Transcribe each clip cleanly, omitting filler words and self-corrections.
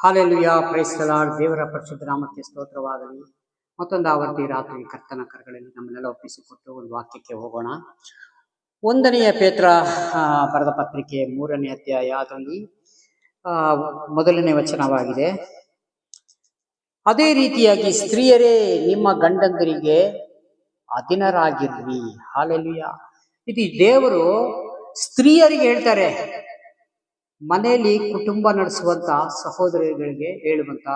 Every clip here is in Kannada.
Hallelujah, praise the lord. ದೇವರ ಪರಿಶುದ್ಧ ನಾಮಕ್ಕೆ ಸ್ತೋತ್ರವಾಗಲಿ. ಮತ್ತೊಂದು ಆವರ್ತಿ ರಾತ್ರಿ ಕರ್ತನ ಕರಗಳಲ್ಲಿ ನಮ್ಮನ್ನೆಲ್ಲ ಒಪ್ಪಿಸಿಕೊಟ್ಟು ಒಂದು ವಾಕ್ಯಕ್ಕೆ ಹೋಗೋಣ. 1ನೇ ಪೇತ್ರ ಬರೆದ ಪತ್ರಿಕೆ 3ನೇ ಅಧ್ಯಾಯ, ಅದರಲ್ಲಿ 1ನೇ ವಚನವಾಗಿದೆ. ಅದೇ ರೀತಿಯಾಗಿ ಸ್ತ್ರೀಯರೇ ನಿಮ್ಮ ಗಂಡಂದರಿಗೆ ಅಧೀನರಾಗಿರ್ರಿ. ಹಾಲೆಲುಯಾ. ಇದು ದೇವರು ಸ್ತ್ರೀಯರಿಗೆ ಹೇಳ್ತಾರೆ. ಮನೆಯಲ್ಲಿ ಕುಟುಂಬ ನಡೆಸುವಂತ ಸಹೋದರಿಗಳಿಗೆ ಹೇಳುವಂತ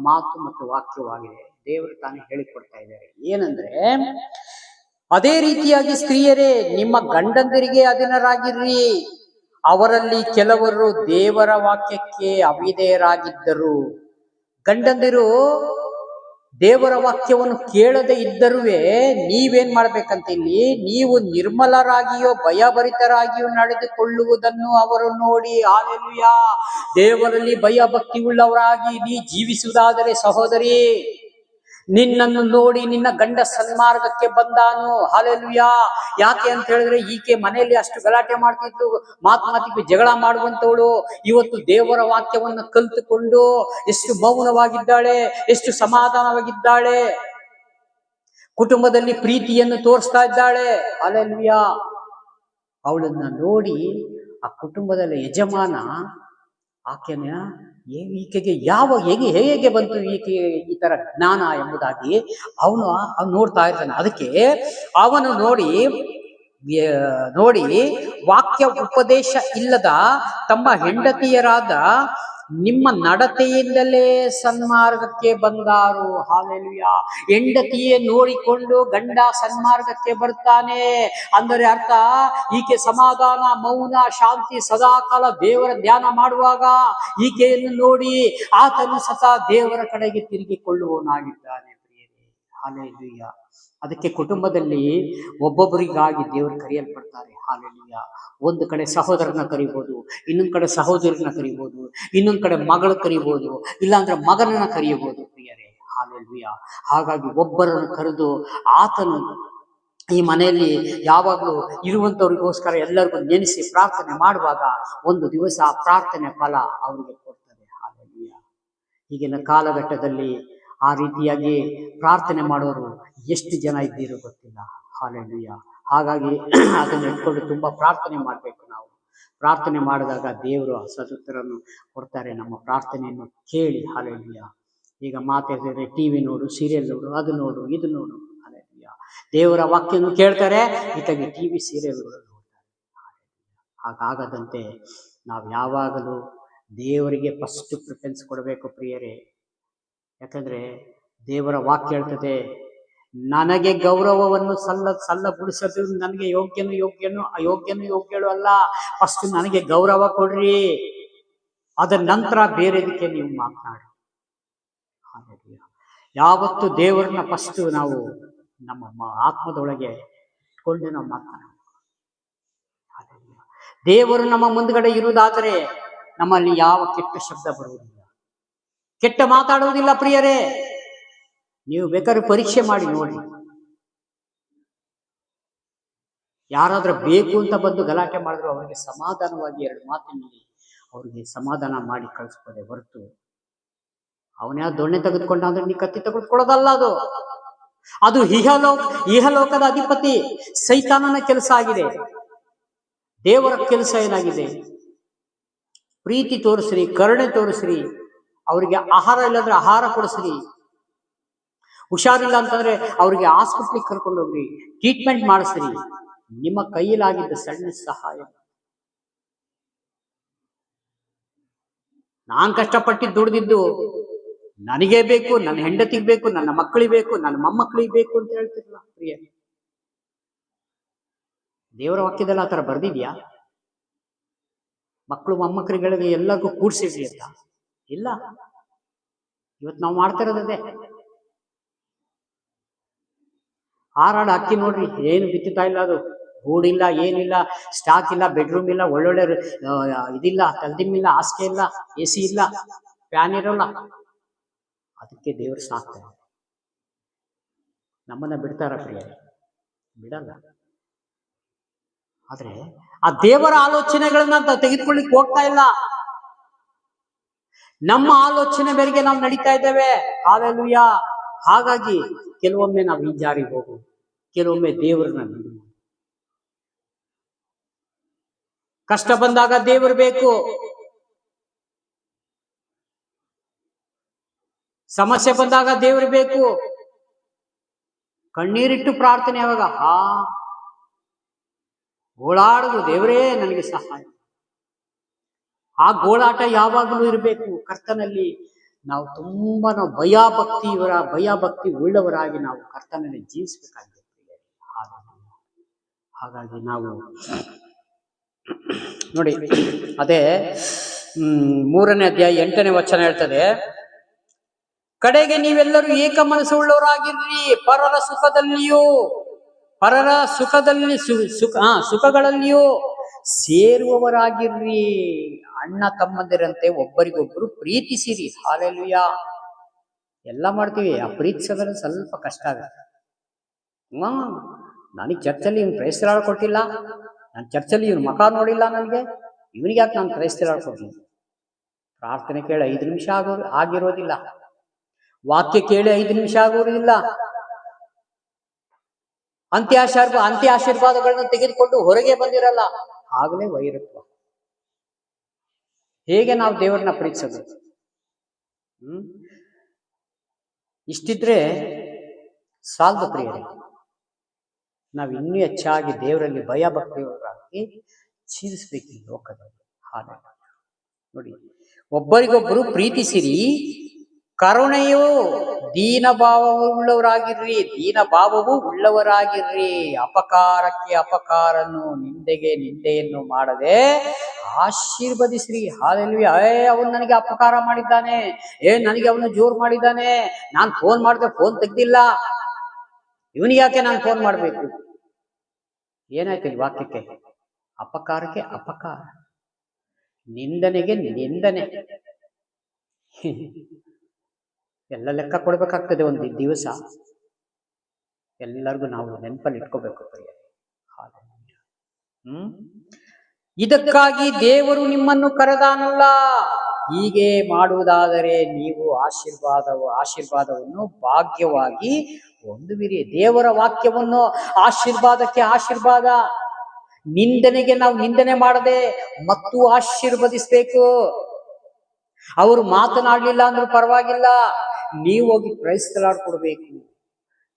ಮಾತು ಮತ್ತು ವಾಕ್ಯವಾಗಿದೆ. ದೇವರು ತಾನೇ ಹೇಳಿಕೊಡ್ತಾ ಇದ್ದಾರೆ. ಏನಂದ್ರೆ, ಅದೇ ರೀತಿಯಾಗಿ ಸ್ತ್ರೀಯರೇ ನಿಮ್ಮ ಗಂಡಂದಿರಿಗೆ ಅಧೀನರಾಗಿರ್ರಿ. ಅವರಲ್ಲಿ ಕೆಲವರು ದೇವರ ವಾಕ್ಯಕ್ಕೆ ಅವಿಧೇಯರಾಗಿದ್ದರು. ಗಂಡಂದಿರು ದೇವರ ವಾಕ್ಯವನ್ನು ಕೇಳದೆ ಇದ್ದರೂ ನೀವೇನ್ ಮಾಡ್ಬೇಕಂತ ಇಲ್ಲಿ, ನೀವು ನಿರ್ಮಲರಾಗಿಯೋ ಭಯಭರಿತರಾಗಿಯೋ ನಡೆದುಕೊಳ್ಳುವುದನ್ನು ಅವರು ನೋಡಿ, ಹಾಲೆಲುಯಾ, ದೇವರಲ್ಲಿ ಭಯ ಭಕ್ತಿ ಉಳ್ಳವರಾಗಿ ನೀ ಜೀವಿಸುವುದಾದರೆ ಸಹೋದರಿ, ನಿನ್ನನ್ನು ನೋಡಿ ನಿನ್ನ ಗಂಡ ಸನ್ಮಾರ್ಗಕ್ಕೆ ಬಂದಾನು. ಹಾಲೆಲುಯಾ. ಯಾಕೆ ಅಂತ ಹೇಳಿದ್ರೆ, ಈಕೆ ಮನೆಯಲ್ಲಿ ಅಷ್ಟು ಗಲಾಟೆ ಮಾಡ್ತಿದ್ಲು, ಮಾತಿಗೆ ಜಗಳ ಮಾಡುವಂತವಳು ಇವತ್ತು ದೇವರ ವಾಕ್ಯವನ್ನು ಕಲಿತುಕೊಂಡು ಎಷ್ಟು ಮೌನವಾಗಿದ್ದಾಳೆ, ಎಷ್ಟು ಸಮಾಧಾನವಾಗಿದ್ದಾಳೆ, ಕುಟುಂಬದಲ್ಲಿ ಪ್ರೀತಿಯನ್ನು ತೋರಿಸ್ತಾ ಇದ್ದಾಳೆ. ಹಾಲೆಲುಯಾ. ಅವಳನ್ನ ನೋಡಿ ಆ ಕುಟುಂಬದಲ್ಲಿ ಯಜಮಾನ ಈಕೆಗೆ ಹೇಗೆ ಬಂತು ಈಕೆ ಈ ತರ ಜ್ಞಾನ ಎಂಬುದಾಗಿ ಅವನು ನೋಡ್ತಾ ಇರ್ತಾನೆ. ಅದಕ್ಕೆ ಅವನು ನೋಡಿ ವಾಕ್ಯ ಉಪದೇಶ ಇಲ್ಲದ ತಮ್ಮ ಹೆಂಡತಿಯರಾದ ನಿಮ್ಮ ನಡತೆಯಿಂದಲೇ ಸನ್ಮಾರ್ಗಕ್ಕೆ ಬಂದಾರು. ಹಾಲೆಲುಯಾ. ಹೆಂಡತಿಯೇ ನೋಡಿಕೊಂಡು ಗಂಡ ಸನ್ಮಾರ್ಗಕ್ಕೆ ಬರ್ತಾನೆ ಅಂದರೆ ಅರ್ಥ, ಈಕೆ ಸಮಾಧಾನ, ಮೌನ, ಶಾಂತಿ, ಸದಾಕಾಲ ದೇವರ ಧ್ಯಾನ ಮಾಡುವಾಗ ಈಕೆಯನ್ನು ನೋಡಿ ಆತನು ಸದಾ ದೇವರ ಕಡೆಗೆ ತಿರುಗಿಕೊಳ್ಳುವವನಾಗಿದ್ದಾನೆ. ಪ್ರಿಯರೇ, ಹಾಲೆಲುಯಾ. ಅದಕ್ಕೆ ಕುಟುಂಬದಲ್ಲಿ ಒಬ್ಬೊಬ್ಬರಿಗಾಗಿ ದೇವರು ಕರೆಯಲ್ಪಡ್ತಾರೆ. ಹಾಲೆಲುಯಾ. ಒಂದು ಕಡೆ ಸಹೋದರನ ಕರಿಬಹುದು, ಇನ್ನೊಂದು ಕಡೆ ಸಹೋದರನ ಕರಿಬಹುದು, ಇನ್ನೊಂದು ಕಡೆ ಮಗಳು ಕರಿಬಹುದು, ಇಲ್ಲಾಂದ್ರೆ ಮಗನನ್ನ ಕರೆಯಬಹುದು. ಪ್ರಿಯರೇ, ಹಾಲೆಲುಯಾ. ಹಾಗಾಗಿ ಒಬ್ಬರನ್ನು ಕರೆದು ಆತನು ಈ ಮನೆಯಲ್ಲಿ ಯಾವಾಗಲೂ ಇರುವಂತವ್ರಿಗೋಸ್ಕರ ಎಲ್ಲರಿಗೂ ನೆನೆಸಿ ಪ್ರಾರ್ಥನೆ ಮಾಡುವಾಗ ಒಂದು ದಿವಸ ಆ ಪ್ರಾರ್ಥನೆ ಫಲ ಅವರಿಗೆ ಕೊಡ್ತದೆ. ಹಾಲೆಲುಯಾ. ಈಗಿನ ಕಾಲಘಟ್ಟದಲ್ಲಿ ಆ ರೀತಿಯಾಗಿ ಪ್ರಾರ್ಥನೆ ಮಾಡೋರು ಎಷ್ಟು ಜನ ಇದ್ದೀರೋ ಗೊತ್ತಿಲ್ಲ. ಹಾಲೆಲುಯಾ. ಹಾಗಾಗಿ ಅದನ್ನು ಇಟ್ಕೊಂಡು ತುಂಬಾ ಪ್ರಾರ್ಥನೆ ಮಾಡಬೇಕು. ನಾವು ಪ್ರಾರ್ಥನೆ ಮಾಡಿದಾಗ ದೇವರು ಸದುತ್ತರನ್ನು ಕೊಡ್ತಾರೆ. ನಮ್ಮ ಪ್ರಾರ್ಥನೆಯನ್ನು ಕೇಳಿ. ಹಾಲೆಲುಯಾ. ಈಗ ಮಾತಾಡಿದ್ರೆ ಟಿವಿ ನೋಡು, ಸೀರಿಯಲ್ ನೋಡು, ಅದು ನೋಡು, ಇದು ನೋಡು. ಹಾಲೆಲುಯಾ. ದೇವರ ವಾಕ್ಯವನ್ನು ಕೇಳ್ತಾರೆ, ಜೊತೆಗೆ ಟಿವಿ ಸೀರಿಯಲ್ಗಳು ನೋಡ್ತಾರೆ. ಹಾಗಾಗದಂತೆ ನಾವು ಯಾವಾಗಲೂ ದೇವರಿಗೆ ಫಸ್ಟ್ ಪ್ರಿಫರೆನ್ಸ್ ಕೊಡಬೇಕು. ಪ್ರಿಯರೇ, ಯಾಕಂದ್ರೆ ದೇವರ ವಾಕ್ಯ ಹೇಳ್ತದೆ, ನನಗೆ ಗೌರವವನ್ನು ಸಲ್ಲಬಿಡಿಸೋದು ನನಗೆ ಯೋಗ್ಯನು ಅಲ್ಲ. ಫಸ್ಟ್ ನನಗೆ ಗೌರವ ಕೊಡ್ರಿ, ಅದರ ನಂತರ ಬೇರೆದಕ್ಕೆ ನೀವು ಮಾತನಾಡಿ. ಯಾವತ್ತು ದೇವರನ್ನ ಫಸ್ಟ್ ನಾವು ನಮ್ಮ ಆತ್ಮದೊಳಗೆ ಇಟ್ಕೊಂಡು ನಾವು ಮಾತನಾಡಬೇಕು. ದೇವರು ನಮ್ಮ ಮುಂದ್ಗಡೆ ಇರುವುದಾದರೆ ನಮ್ಮಲ್ಲಿ ಯಾವ ಕೆಟ್ಟ ಶಬ್ದ ಬರುವುದಿಲ್ಲ, ಕೆಟ್ಟ ಮಾತಾಡುವುದಿಲ್ಲ. ಪ್ರಿಯರೇ, ನೀವು ಬೇಕಾದ್ರೆ ಪರೀಕ್ಷೆ ಮಾಡಿ ನೋಡಿ. ಯಾರಾದ್ರೂ ಬೇಕು ಅಂತ ಬಂದು ಗಲಾಟೆ ಮಾಡಿದ್ರು ಅವರಿಗೆ ಸಮಾಧಾನವಾಗಿ 2 ಮಾತಿನಲ್ಲಿ ಅವ್ರಿಗೆ ಸಮಾಧಾನ ಮಾಡಿ ಕಳಿಸ್ಬೋದೆ ಹೊರತು, ಅವನ್ಯಾವ ದೊಣ್ಣೆ ತೆಗೆದುಕೊಂಡ ಅಂದ್ರೆ ನೀ ಕತ್ತಿ ತೆಗೆದುಕೊಳ್ಳೋದಲ್ಲ. ಅದು ಇಹಲೋಕದ ಅಧಿಪತಿ ಸೈತಾನನ ಕೆಲಸ ಆಗಿದೆ. ದೇವರ ಕೆಲಸ ಏನಾಗಿದೆ? ಪ್ರೀತಿ ತೋರಿಸ್ರಿ, ಕರುಣೆ ತೋರಿಸ್ರಿ, ಅವರಿಗೆ ಆಹಾರ ಇಲ್ಲಂದ್ರೆ ಆಹಾರ ಕೊಡಿಸ್ರಿ, ಹುಷಾರಿಲ್ಲ ಅಂತಂದ್ರೆ ಅವ್ರಿಗೆ ಆಸ್ಪತ್ರೆಗೆ ಕರ್ಕೊಂಡು ಹೋಗ್ರಿ, ಟ್ರೀಟ್ಮೆಂಟ್ ಮಾಡಿಸ್ರಿ. ನಿಮ್ಮ ಕೈಯಲ್ಲಾಗಿದ್ದ ಸಣ್ಣ ಸಹಾಯ. ನಾನ್ ಕಷ್ಟಪಟ್ಟು ದುಡ್ದಿದ್ದು ನನಗೇ ಬೇಕು, ನನ್ನ ಹೆಂಡತಿಗೆ ಬೇಕು, ನನ್ನ ಮಕ್ಕಳಿಗೆ ಬೇಕು, ನನ್ನ ಮೊಮ್ಮಕ್ಕಳಿಗೆ ಬೇಕು ಅಂತ ಹೇಳ್ತಿರಲ್ಲ ಪ್ರಿಯ. ದೇವರ ವಾಕ್ಯದಲ್ಲಿ ಆ ತರ ಬರ್ದಿದ್ಯಾ? ಮಕ್ಕಳು ಮೊಮ್ಮಕ್ಕಳಿಗಳಿಗೆ ಎಲ್ಲರಿಗೂ ಕೂಡ್ಸಿದ್ರಿ ಅಂತ ಇಲ್ಲ. ಇವತ್ತು ನಾವು ಮಾಡ್ತಾ ಇರೋದೇ. ಹಾರಾಡ ಅಕ್ಕಿ ನೋಡ್ರಿ, ಏನು ಬಿತ್ತುತ್ತಾ ಇಲ್ಲ, ಅದು ಗೂಡಿಲ್ಲ, ಏನಿಲ್ಲ, ಸ್ಟಾಕ್ ಇಲ್ಲ, ಬೆಡ್ರೂಮ್ ಇಲ್ಲ, ಒಳ್ಳೊಳ್ಳೆ ಇದಿಲ್ಲ, ತಲ್ದಿಮ್ಮಿಲ್ಲ, ಹಾಸಿಗೆ ಇಲ್ಲ, AC ಇಲ್ಲ, ಫ್ಯಾನ್ ಇರೋಲ್ಲ. ಅದಕ್ಕೆ ದೇವರು ಸಾಕ್ತಾರೆ. ನಮ್ಮನ್ನ ಬಿಡ್ತಾರ ಪ್ರಿಯರೇ? ಬಿಡಲ್ಲ. ಆದ್ರೆ ಆ ದೇವರ ಆಲೋಚನೆಗಳನ್ನ ತೆಗೆದುಕೊಳ್ಳಿಕ್ ಹೋಗ್ತಾ ಇಲ್ಲ. ನಮ್ಮ ಆಲೋಚನೆ ಮೇರೆಗೆ ನಾವು ನಡೀತಾ ಇದ್ದೇವೆ. ಹಾಲೆಲೂಯಾ. ಹಾಗಾಗಿ ಕೆಲವೊಮ್ಮೆ ನಾವು ಈ ಜಾರಿಗೆ ಹೋಗುದು, ಕೆಲವೊಮ್ಮೆ ದೇವರನ್ನ ಬಿಡುವುದು. ಕಷ್ಟ ಬಂದಾಗ ದೇವರು ಬೇಕು, ಸಮಸ್ಯೆ ಬಂದಾಗ ದೇವರು ಬೇಕು. ಕಣ್ಣೀರಿಟ್ಟು ಪ್ರಾರ್ಥನೆ ಯಾವಾಗ ಗೋಳಾಡುದು, ದೇವರೇ ನನಗೆ ಸಹಾಯ. ಆ ಗೋಳಾಟ ಯಾವಾಗಲೂ ಇರಬೇಕು ಕರ್ತನಲ್ಲಿ. ನಾವು ತುಂಬಾ ಭಯಭಕ್ತಿ ಉಳ್ಳವರಾಗಿ ನಾವು ಕರ್ತನಲ್ಲಿ ಜೀವಿಸಬೇಕಾಗಿದೆ. ಹಾಗಾಗಿ ನಾವು ನೋಡಿ, ಅದೇ 3ನೇ ಅಧ್ಯಾಯ 8ನೇ ವಚನ ಹೇಳ್ತದೆ, ಕಡೆಗೆ ನೀವೆಲ್ಲರೂ ಏಕ ಮನಸ್ಸು ಉಳ್ಳವರಾಗಿರ್ರಿ, ಪರರ ಸುಖಗಳಲ್ಲಿಯೂ ಸೇರುವವರಾಗಿರ್ರಿ. ಅಣ್ಣ ತಮ್ಮಂದಿರಂತೆ ಒಬ್ಬರಿಗೊಬ್ಬರು ಪ್ರೀತಿಸಿರಿ. ಹಾಲೆಲೂಯಾ. ಎಲ್ಲ ಮಾಡ್ತೀವಿ, ಆ ಪ್ರೀತಿಸೋದ್ರಲ್ಲಿ ಸ್ವಲ್ಪ ಕಷ್ಟ ಆಗುತ್ತೆ. ನನಗೆ ಚರ್ಚಲ್ಲಿ ಇವನು ಕ್ರೈಸ್ತರಾಳು ಕೊಟ್ಟಿಲ್ಲ, ನಾನು ಚರ್ಚಲ್ಲಿ ಇವನು ಮಕ ನೋಡಿಲ್ಲ, ನನಗೆ ಇವನಿಗೆ ಯಾಕೆ ನಾನು ಕ್ರೈಸ್ತರಾಳು ಕೊಟ್ಟಿಲ್ಲ. ಪ್ರಾರ್ಥನೆ ಕೇಳಿ 5 ನಿಮಿಷ ಆಗಿರೋದಿಲ್ಲ, ವಾಕ್ಯ ಕೇಳಿ 5 ನಿಮಿಷ ಆಗೋದಿಲ್ಲ, ಅಂತ್ಯ ಆಶೀರ್ವಾದಗಳನ್ನ ತೆಗೆದುಕೊಂಡು ಹೊರಗೆ ಬಂದಿರಲ್ಲ. ಆಗಲೇ ವೈರತ್ವ. ಹೇಗೆ ನಾವು ದೇವರನ್ನ ಪ್ರೀತಿಸೋದು? ಇಷ್ಟಿದ್ರೆ ಸಾಲದು ಪ್ರಿಯರೇ. ನಾವು ಇನ್ನೂ ಹೆಚ್ಚಾಗಿ ದೇವರಲ್ಲಿ ಭಯಭಕ್ತಿಯವರಾಗಿ ಜೀವಿಸ್ಬೇಕು ಈ ಲೋಕದಲ್ಲಿ. ಹಾಗೆ ನೋಡಿ, ಒಬ್ಬರಿಗೊಬ್ಬರು ಪ್ರೀತಿಸಿರಿ, ಕರುಣೆಯು ದೀನಭಾವವು ಉಳ್ಳವರಾಗಿರ್ರಿ. ಅಪಕಾರಕ್ಕೆ ಅಪಕಾರನ್ನು, ನಿಂದೆಗೆ ನಿಂದೆಯನ್ನು ಮಾಡದೆ ಆಶೀರ್ವದಿಸ್ರಿ. ಹಾಲೆಲೂಯಾ. ಅವನು ನನಗೆ ಅಪಕಾರ ಮಾಡಿದ್ದಾನೆ, ನನಗೆ ಅವನು ಜೋರು ಮಾಡಿದ್ದಾನೆ, ನಾನು ಫೋನ್ ಮಾಡಿದೆ ಫೋನ್ ತೆಗ್ದಿಲ್ಲ, ಇವನಿಗೆ ಯಾಕೆ ನಾನು ಫೋನ್ ಮಾಡ್ಬೇಕು? ಏನಾಯ್ತು ವಾಕ್ಯಕ್ಕೆ? ಅಪಕಾರಕ್ಕೆ ಅಪಕಾರ, ನಿಂದನೆಗೆ ನಿಂದನೆ. ಎಲ್ಲ ಲೆಕ್ಕ ಕೊಡ್ಬೇಕಾಗ್ತದೆ ಒಂದು ದಿವಸ. ಎಲ್ಲರಿಗೂ ನಾವು ನೆನಪಲ್ಲಿ ಇಟ್ಕೋಬೇಕು. ಇದಕ್ಕಾಗಿ ದೇವರು ನಿಮ್ಮನ್ನು ಕರೆದಾನಲ್ಲ. ಹೀಗೆ ಮಾಡುವುದಾದರೆ ನೀವು ಆಶೀರ್ವಾದವನ್ನು ಭಾಗ್ಯವಾಗಿ ಹೊಂದುವಿರಿ. ದೇವರ ವಾಕ್ಯವನ್ನು ಆಶೀರ್ವಾದಕ್ಕೆ ಆಶೀರ್ವಾದ, ನಿಂದನೆಗೆ ನಾವು ನಿಂದನೆ ಮಾಡದೆ ಮತ್ತು ಆಶೀರ್ವದಿಸ್ಬೇಕು. ಅವರು ಮಾತನಾಡ್ಲಿಲ್ಲ ಅಂದ್ರೂ ಪರವಾಗಿಲ್ಲ, ನೀವು ಹೋಗಿ ಕ್ರೈಸ್ತಲಾಡ್ಕೊಡ್ಬೇಕು,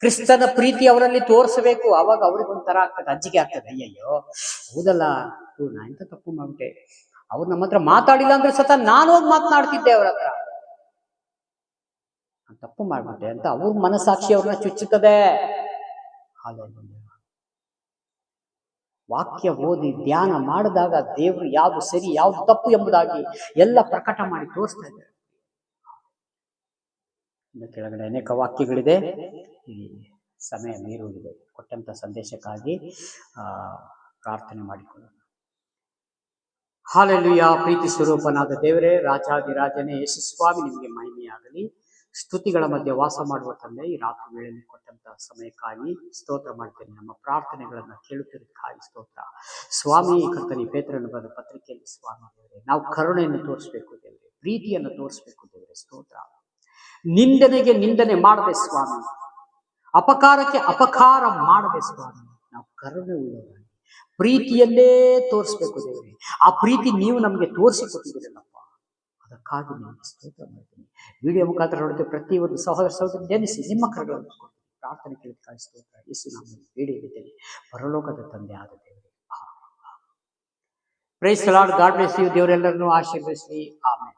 ಕ್ರಿಸ್ತನ ಪ್ರೀತಿ ಅವರಲ್ಲಿ ತೋರಿಸಬೇಕು. ಅವಾಗ ಅವ್ರಿಗೊಂಥರ ಆಗ್ತದೆ, ಅಜ್ಜಿಗೆ ಆಗ್ತದೆ, ಅಯ್ಯಯ್ಯೋ ಹೌದಲ್ಲ, ನಾ ಎಂತ ತಪ್ಪು ಮಾಡ್ಬಿಟ್ಟೆ, ಅವ್ರು ನಮ್ಮ ಹತ್ರ ಮಾತಾಡಿಲ್ಲ ಅಂದ್ರೆ ಸತ ನಾನು ಹೋಗಿ ಮಾತನಾಡ್ತಿದ್ದೆ ಅವ್ರ ಹತ್ರ, ತಪ್ಪು ಮಾಡ್ಬಿಟ್ಟೆ ಅಂತ ಅವ್ರ ಮನಸ್ಸಾಕ್ಷಿ ಅವ್ರನ್ನ ಚುಚ್ಚುತ್ತದೆ. ವಾಕ್ಯ ಓದಿ ಧ್ಯಾನ ಮಾಡಿದಾಗ ದೇವರು ಯಾವುದು ಸರಿ ಯಾವುದು ತಪ್ಪು ಎಂಬುದಾಗಿ ಎಲ್ಲ ಪ್ರಕಟ ಮಾಡಿ ತೋರಿಸ್ತಾ ಇದ್ದಾರೆ. ಕೆಳಗಡೆ ಅನೇಕ ವಾಕ್ಯಗಳಿದೆ, ಈ ಸಮಯ ಮೀರುವುದಿದೆ. ಕೊಟ್ಟಂತ ಸಂದೇಶಕ್ಕಾಗಿ ಪ್ರಾರ್ಥನೆ ಮಾಡಿಕೊಳ್ಳೋಣ. ಹಾಲೆಲೂಯಾ. ಪ್ರೀತಿ ಸ್ವರೂಪನಾದ ದೇವರೇ, ರಾಜಾದಿರಾಜನೇ ಯೇಸು ಸ್ವಾಮಿ, ನಿಮಗೆ ಮಹಿಮೆಯಾಗಲಿ. ಸ್ತುತಿಗಳ ಮಧ್ಯೆ ವಾಸ ಮಾಡುವ ತಂದೆ, ಈ ರಾತ್ರಿ ವೇಳೆಯಲ್ಲಿ ಕೊಟ್ಟಂತ ಸಮಯಕ್ಕಾಗಿ ಸ್ತೋತ್ರ ಮಾಡ್ತೇನೆ. ನಮ್ಮ ಪ್ರಾರ್ಥನೆಗಳನ್ನ ಕೇಳುತ್ತಿದ್ದಕ್ಕಾಗಿ ಸ್ತೋತ್ರ ಸ್ವಾಮಿ. ಕರ್ತನಿ ಪೇತ್ರನ ಬರೆದ ಪತ್ರಿಕೆಯಲ್ಲಿ ಸ್ವಾಮಿ ದೇವರೇ, ನಾವು ಕರುಣೆಯನ್ನು ತೋರಿಸ್ಬೇಕು ದೇವರೇ, ಪ್ರೀತಿಯನ್ನು ತೋರಿಸ್ಬೇಕು ದೇವರೇ. ಸ್ತೋತ್ರ. ನಿಂದನೆಗೆ ನಿಂದನೆ ಮಾಡದೆ ಸ್ವಾಮಿ, ಅಪಕಾರಕ್ಕೆ ಅಪಕಾರ ಮಾಡದೆ ಸ್ವಾಮಿ, ನಾವು ಕರುಣೆ ಉಳ್ಳವರಾಗಿ ಪ್ರೀತಿಯಲ್ಲೇ ತೋರಿಸ್ಬೇಕು ದೇವರೇ. ಆ ಪ್ರೀತಿ ನೀವು ನಮಗೆ ತೋರಿಸಿಕೊಟ್ಟಿದ್ದೀರಲ್ಲಪ್ಪ, ಅದಕ್ಕಾಗಿ ನಿಮಗೆ ಸ್ತೋತ್ರ ಮಾಡ್ತೀನಿ. ವಿಡಿಯೋ ಮುಖಾಂತರ ನೋಡುತ್ತೆ ಪ್ರತಿಯೊಂದು ಸಹೋದರ ನೆನೆಸಿ ನಿಮ್ಮ ಕರೆಗಳನ್ನು ಪ್ರಾರ್ಥನೆ ಕೇಳಿದ ಸ್ತೋತ್ರ. ಯೇಸು ನಾಮದಲ್ಲಿ ಬೇಡಿದ್ದೇನೆ, ಪರಲೋಕದ ತಂದೆ ಆದ ದೇವರೇ. Praise the Lord. God bless you. ದೇವರೆಲ್ಲರನ್ನು ಆಶೀರ್ವದಿಸಲಿ. ಆಮೆನ್.